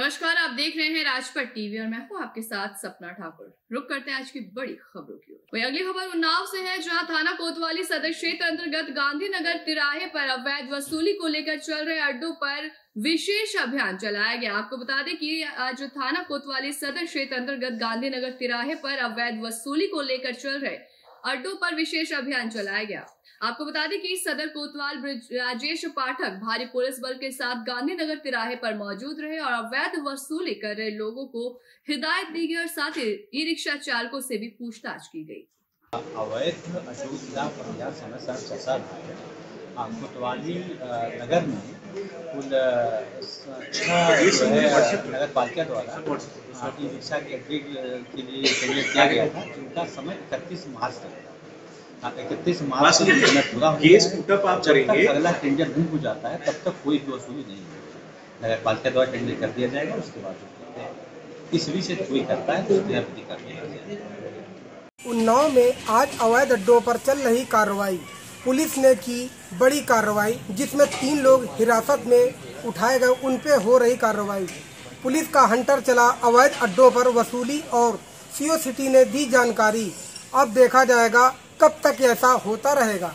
नमस्कार, आप देख रहे हैं राजपट टीवी और मैं हूं आपके साथ सपना ठाकुर। रुक करते हैं आज की बड़ी खबरों की ओर। वही अगली खबर उन्नाव से है, जहां थाना कोतवाली सदर क्षेत्र अंतर्गत गांधीनगर तिराहे पर अवैध वसूली को लेकर चल रहे अड्डों पर विशेष अभियान चलाया गया। आपको बता दें कि आज थाना कोतवाली सदर क्षेत्र अंतर्गत गांधीनगर तिराहे पर अवैध वसूली को लेकर चल रहे अड्डों पर विशेष अभियान चलाया गया। आपको बता दें कि सदर कोतवाल राजेश पाठक भारी पुलिस बल के साथ गांधीनगर तिराहे पर मौजूद रहे और अवैध वसूली कर रहे लोगों को हिदायत दी गई और साथ ही ई रिक्शा चालकों से भी पूछताछ की गई। अवैध समय कोतवाली नगर में कुल 6 नगर पालिका द्वारा ई रिक्शा के अड्डे के लिए टेंडर किया गया था, जिनका समय 31 मार्च तक था। 31 मार्च से समय पूरा हो गया है। जब तक अगला टेंडर नहीं हो जाता है तब तक कोई भी वसूली नहीं होगी। नगर पालिका द्वारा टेंडर कर दिया जाएगा, उसके बाद इस विषय से कोई करता है तो अवधि कर दिया जाएगा। उन्नाव में आज अवैध अड्डों पर चल रही कार्रवाई, पुलिस ने की बड़ी कार्रवाई, जिसमें 3 लोग हिरासत में उठाए गए। उन पे हो रही कार्रवाई, पुलिस का हंटर चला अवैध अड्डों पर वसूली और सीओ सिटी ने दी जानकारी। अब देखा जाएगा कब तक ऐसा होता रहेगा।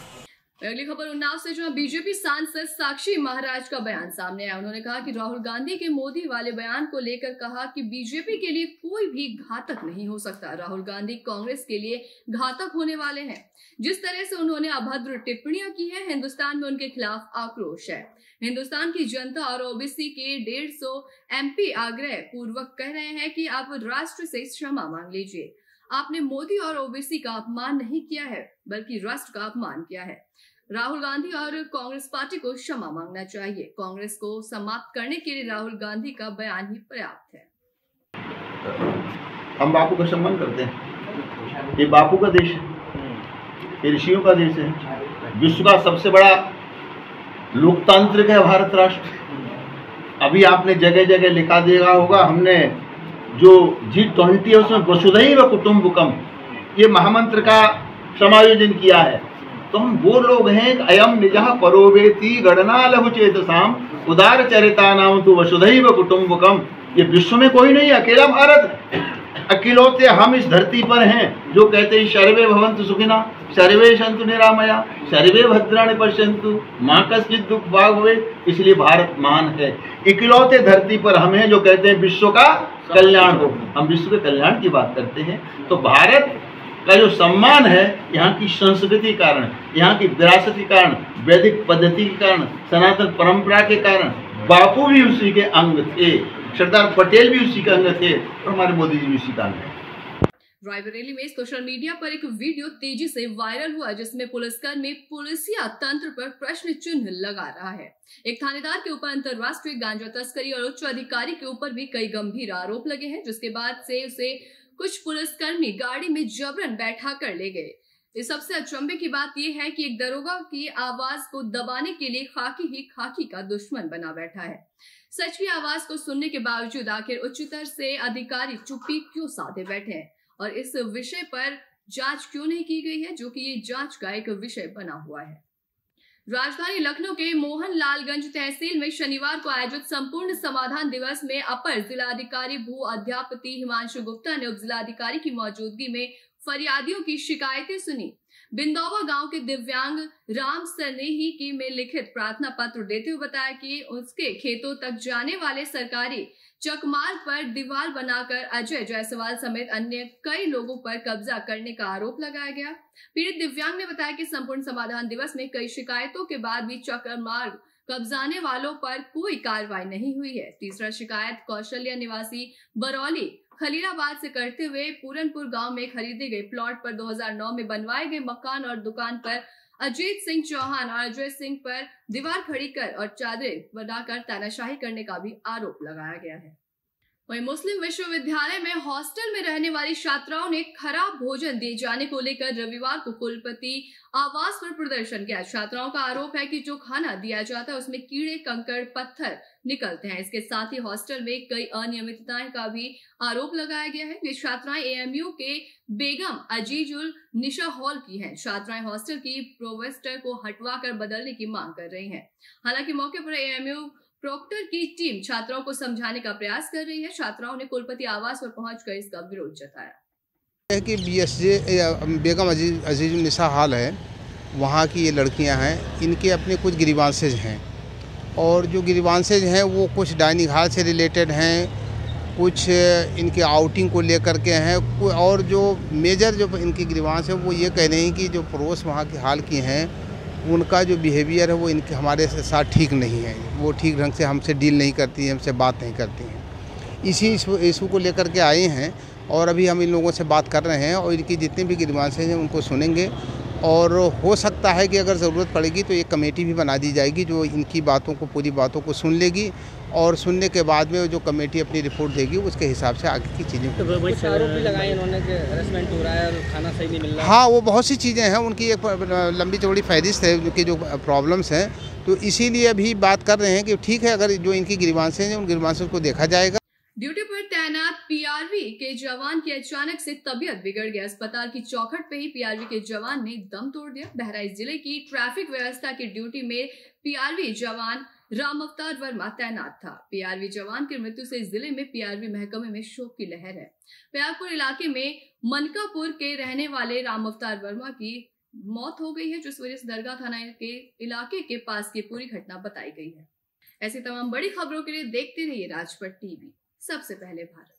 अगली खबर उन्नाव से, जहां बीजेपी सांसद साक्षी महाराज का बयान सामने आया। उन्होंने कहा कि राहुल गांधी के मोदी वाले बयान को लेकर कहा कि बीजेपी के लिए कोई भी घातक नहीं हो सकता। राहुल गांधी कांग्रेस के लिए घातक होने वाले हैं। जिस तरह से उन्होंने अभद्र टिप्पणियां की है, हिंदुस्तान में उनके खिलाफ आक्रोश है। हिंदुस्तान की जनता और ओबीसी के 150 एमपी आग्रह पूर्वक कह रहे हैं कि आप राष्ट्र से क्षमा मांग लीजिए। आपने मोदी और ओबीसी का अपमान नहीं किया है, बल्कि राष्ट्र का अपमान किया है। राहुल गांधी और कांग्रेस पार्टी को क्षमा मांगना चाहिए। कांग्रेस को समाप्त करने के लिए राहुल गांधी का बयान ही पर्याप्त है। हम बापू का सम्मान करते हैं। ये बापू का देश है, ये ऋषियों का देश है। विश्व का सबसे बड़ा लोकतांत्रिक है भारत राष्ट्र। अभी आपने जगह जगह लिखा दिया होगा, हमने जो G20 है उसमें वसुधैव कुटुंबकम ये महामंत्र का समायोजन किया है। तो हम वो लोग हैं, अयम निजः परोवेति गणना लघु चेतसाम उदार चरिता नाम तो वसुधैव कुटुंबकम। ये विश्व में कोई नहीं, अकेला भारत है। अकेलौते हम इस धरती पर हैं जो कहते हैं सर्वे भवन्तु सुखिनः सर्वे सन्तु निरामया सर्वे भद्राणि पश्यन्तु मां कश्चित् दुःख भाग् भवेत्। इसलिए भारत महान है। इकलौते धरती पर हम हैं जो कहते हैं विश्व का कल्याण हो। हम विश्व के कल्याण की बात करते हैं। तो भारत का जो सम्मान है, यहाँ की संस्कृति के कारण, यहाँ की विरासत के कारण, वैदिक पद्धति के कारण, सनातन परंपरा के कारण, बापू भी उसी के अंग थे, सरदार पटेल भी उसी के अंग थे और हमारे मोदी जी भी उसी का अंग है। रायबरेली में सोशल मीडिया पर एक वीडियो तेजी से वायरल हुआ, जिसमें पुलिसकर्मी पुलिसिया तंत्र पर प्रश्न चिन्ह लगा रहा है। एक थानेदार के ऊपर अंतर्राष्ट्रीय गांजा तस्करी और उच्च अधिकारी के ऊपर भी कई गंभीर आरोप लगे हैं, जिसके बाद से उसे कुछ पुलिसकर्मी गाड़ी में जबरन बैठा कर ले गए। इस सबसे अचंभे की बात यह है कि एक दरोगा की आवाज को दबाने के लिए खाकी ही खाकी का दुश्मन बना बैठा है। सच की आवाज को सुनने के बावजूद आखिर उच्चतर से अधिकारी चुप्पी क्यों साधे बैठे हैं और इस विषय पर जांच क्यों नहीं की गई है, जो कि ये जांच का एक विषय बना हुआ है। राजधानी लखनऊ के मोहनलालगंज तहसील में शनिवार को आयोजित संपूर्ण समाधान दिवस में अपर जिलाधिकारी भू अध्यापति हिमांशु गुप्ता ने उप जिलाधिकारी की मौजूदगी में फरियादियों की शिकायतें सुनी। बिंदौवा गांव के दिव्यांग राम सनेही की में लिखित प्रार्थना पत्र देते हुए बताया कि उसके खेतों तक जाने वाले सरकारी चकमार्ग पर दीवार बनाकर अजय जायसवाल समेत अन्य कई लोगों पर कब्जा करने का आरोप लगाया गया। पीड़ित दिव्यांग ने बताया कि संपूर्ण समाधान दिवस में कई शिकायतों के बाद भी चकमार्ग कब्जाने वालों पर कोई कार्रवाई नहीं हुई है। तीसरा शिकायत कौशल्या निवासी बरौली खलीलाबाद से करते हुए पूरनपुर गांव में खरीदे गए प्लॉट पर 2009 में बनवाए गए मकान और दुकान पर अजीत सिंह चौहान और अजय सिंह पर दीवार खड़ी कर और चादरें बनाकर तानाशाही करने का भी आरोप लगाया गया है। वहीं मुस्लिम विश्वविद्यालय में हॉस्टल में रहने वाली छात्राओं ने खराब भोजन दिए जाने को लेकर रविवार को कुलपति आवास पर प्रदर्शन किया। छात्राओं का आरोप है कि जो खाना दिया जाता है उसमें कीड़े कंकड़ पत्थर निकलते हैं। इसके साथ ही हॉस्टल में कई अनियमितताएं का भी आरोप लगाया गया है। ये छात्राएं एएमयू के बेगम अजीजुल निशा हॉल की हैं। छात्राएं हॉस्टल की प्रोवेस्टर को हटवा कर बदलने की मांग कर रही हैं। हालांकि मौके पर एएमयू प्रोक्टर की टीम छात्राओं को समझाने का प्रयास कर रही है। छात्राओं ने कुलपति आवास पर पहुंचकर इसका विरोध जताया है कि बीएसजे बेगम अजीजुन्निसा हॉल है, वहाँ की ये लड़कियां हैं, इनके अपने कुछ ग्रीवांसेज हैं और जो ग्रीवांसेज हैं वो कुछ डाइनिंग हॉल से रिलेटेड हैं, कुछ इनके आउटिंग को लेकर के हैं और जो मेजर जो इनकी ग्रीवांस है वो ये कह रहे हैं कि जो पड़ोस वहाँ की हाल की हैं उनका जो बिहेवियर है वो इनके हमारे साथ ठीक नहीं है, वो ठीक ढंग से हमसे डील नहीं करती हैं, हमसे बात नहीं करती हैं। इसी इशू को लेकर के आए हैं और अभी हम इन लोगों से बात कर रहे हैं और इनकी जितनी भी ग्रीवांसेज हैं उनको सुनेंगे और हो सकता है कि अगर ज़रूरत पड़ेगी तो एक कमेटी भी बना दी जाएगी जो इनकी बातों को, पूरी बातों को सुन लेगी और सुनने के बाद में जो कमेटी अपनी रिपोर्ट देगी उसके हिसाब से आगे की चीज़ें। तो कुछ आरोप भी लगाए इन्होंने कि हरासमेंट हो रहा है और खाना सही नहीं मिल रहा है। हाँ, वो बहुत सी चीज़ें हैं, उनकी एक लंबी चौड़ी फहरिस्त है उनकी जो प्रॉब्लम्स हैं, तो इसीलिए अभी बात कर रहे हैं कि ठीक है, अगर जो इनकी ग्रीवांसेज हैं उन ग्रीवांसेज को देखा जाएगा। ड्यूटी पर तैनात पीआरवी के जवान की अचानक से तबीयत बिगड़ गई। अस्पताल की चौखट पे ही पीआरवी के जवान ने दम तोड़ दिया। बहराइच जिले की ट्रैफिक व्यवस्था की ड्यूटी में पीआरवी जवान राम अवतार वर्मा तैनात था। पीआरवी जवान की मृत्यु से जिले में पीआरवी महकमे में शोक की लहर है। प्यागपुर इलाके में मनकापुर के रहने वाले राम अवतार वर्मा की मौत हो गई है, जिस वजह से दरगाह थाना के इलाके के पास की पूरी घटना बताई गई है। ऐसी तमाम बड़ी खबरों के लिए देखते रहिए राजपट टीवी, सबसे पहले भारत।